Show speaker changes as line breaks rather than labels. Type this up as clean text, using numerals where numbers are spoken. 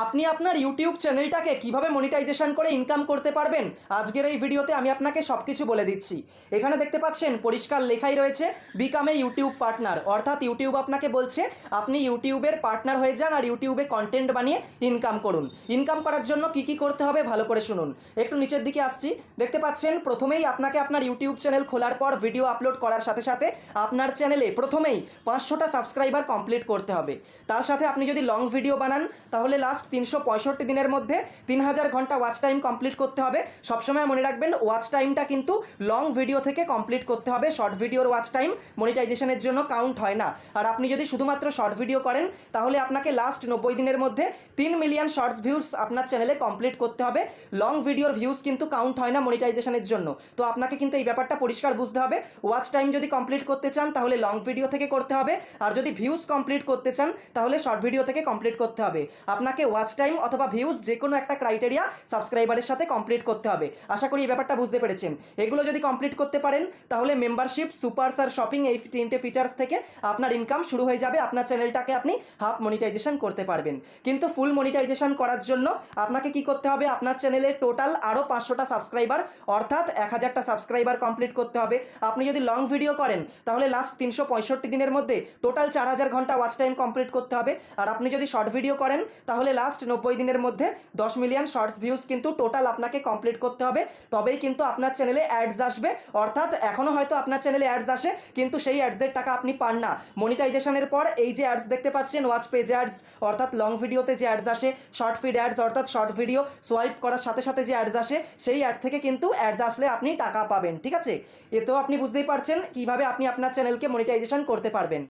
আপনি আপনার ইউটিউব চ্যানেলটাকে কিভাবে মনিটাইজেশন করে ইনকাম করতে পারবেন আজকের এই ভিডিওতে আমি আপনাকে সবকিছু বলে দিচ্ছি। এখানে দেখতে পাচ্ছেন পরিষ্কার লেখাই রয়েছে বিকাম এ ইউটিউব পার্টনার, অর্থাৎ ইউটিউব আপনাকে বলছে আপনি ইউটিউবের পার্টনার হয়ে যান আর ইউটিউবে কন্টেন্ট বানিয়ে ইনকাম করুন। ইনকাম করার জন্য কি কি করতে হবে ভালো করে শুনুন। একটু নিচের দিকে আসছি, দেখতে পাচ্ছেন প্রথমেই আপনাকে আপনার ইউটিউব চ্যানেল খোলার পর ভিডিও আপলোড করার সাথে সাথে আপনার চ্যানেলে প্রথমেই 500টা সাবস্ক্রাইবার কমপ্লিট করতে হবে। তার সাথে আপনি যদি লং ভিডিও বানান তাহলে লাস্ট 365 দিনের মধ্যে 3000 ঘন্টা ওয়াচ টাইম কমপ্লিট করতে হবে। সবসময় মনে রাখবেন ওয়াচ টাইমটা কিন্তু লং ভিডিও থেকে কমপ্লিট করতে হবে। শর্ট ভিডিওর ওয়াচ টাইম মনিটাইজেশনের জন্য কাউন্ট হয় না। আর আপনি যদি শুধুমাত্র শর্ট ভিডিও করেন তাহলে আপনাকে লাস্ট 90 দিনের মধ্যে 3 মিলিয়ন শর্টস ভিউজ আপনার চ্যানেলে কমপ্লিট করতে হবে। লং ভিডিওর ভিউজ কিন্তু কাউন্ট হয় না মনিটাইজেশনের জন্য। তো আপনাকে কিন্তু এই ব্যাপারটা পরিষ্কার বুঝতে হবে। ওয়াচ টাইম যদি কমপ্লিট করতে চান তাহলে লং ভিডিও থেকে করতে হবে, আর যদি ভিউজ কমপ্লিট করতে চান তাহলে শর্ট ভিডিও থেকে কমপ্লিট করতে হবে। আপনাকে ওয়াচ টাইম অথবা ভিউজ যে কোনো একটা ক্রাইটেরিয়া সাবস্ক্রাইবারের সাথে কমপ্লিট করতে হবে। আশা করি এই ব্যাপারটা বুঝতে পেরেছেন। এগুলো যদি কমপ্লিট করতে পারেন তাহলে মেম্বারশিপ, সুপারস আর শপিং, এই 3টে ফিচার্স থেকে আপনার ইনকাম শুরু হয়ে যাবে। আপনার চ্যানেলটাকে আপনি হাফ মনিটাইজেশন করতে পারবেন। কিন্তু ফুল মনিটাইজেশন করার জন্য আপনাকে কি করতে হবে, আপনার চ্যানেলে টোটাল আরও 500টা সাবস্ক্রাইবার অর্থাৎ 1000টা সাবস্ক্রাইবার কমপ্লিট করতে হবে। আপনি যদি লং ভিডিও করেন তাহলে লাস্ট 365 দিনের মধ্যে টোটাল 4000 ঘন্টা ওয়াচ টাইম কমপ্লিট করতে হবে। আর আপনি যদি শর্ট ভিডিও করেন তাহলে লাস্ট 90 দিনের মধ্যে 10 মিলিয়ন শর্টস ভিউজ কিন্তু টোটাল আপনাকে কমপ্লিট করতে হবে। তবেই কিন্তু আপনার চ্যানেলে অ্যাডস আসবে। অর্থাৎ এখনও হয়তো আপনার চ্যানেলে অ্যাডস আসে কিন্তু সেই অ্যাডসের টাকা আপনি পান না। মনিটাইজেশনের পর এই যে অ্যাডস দেখতে পাচ্ছেন, ওয়াচ পেজ অ্যাডস অর্থাৎ লং ভিডিওতে যে অ্যাডস আসে, শর্ট ফিড অ্যাডস অর্থাৎ শর্ট ভিডিও সোয়াইপ করার সাথে সাথে যে অ্যাডস আসে, সেই অ্যাড থেকে কিন্তু অ্যাডস আসলে আপনি টাকা পাবেন। ঠিক আছে, এতেও আপনি বুঝতেই পারছেন কিভাবে আপনি আপনার চ্যানেলকে মনিটাইজেশন করতে পারবেন।